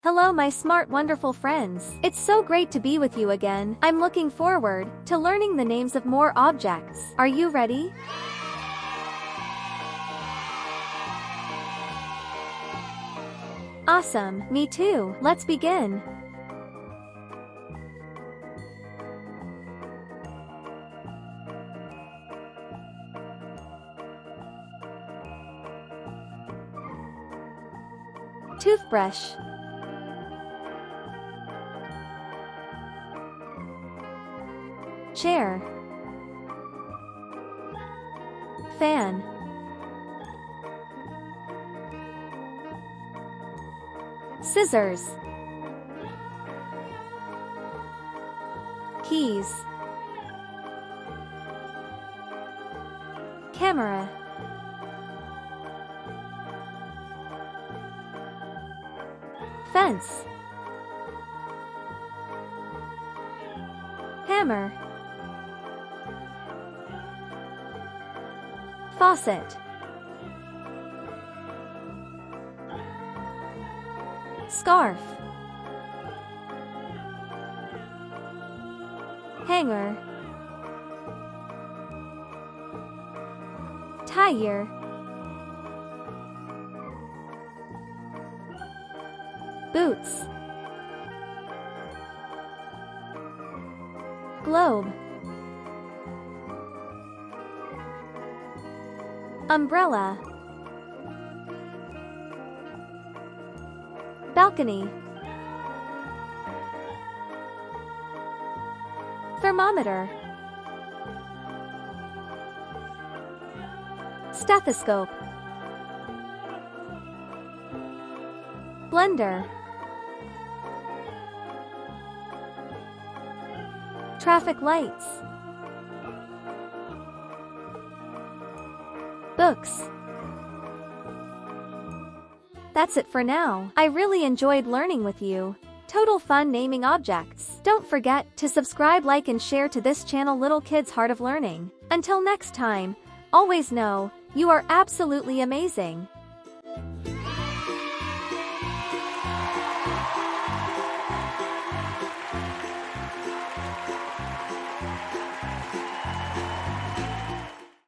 Hello my smart wonderful friends. It's so great to be with you again. I'm looking forward to learning the names of more objects. Are you ready? Awesome, me too. Let's begin. Toothbrush. Chair. Fan. Scissors. Keys. Camera. Fence. Hammer. Faucet. Scarf. Hanger. Tire. Boots. Globe. Umbrella. Balcony. Thermometer. Stethoscope. Blender. Traffic lights. Books. That's it for now. I really enjoyed learning with you. Total fun naming objects. Don't forget to subscribe, like and share to this channel, Little Kids Heart of Learning. Until next time, always know, you are absolutely amazing.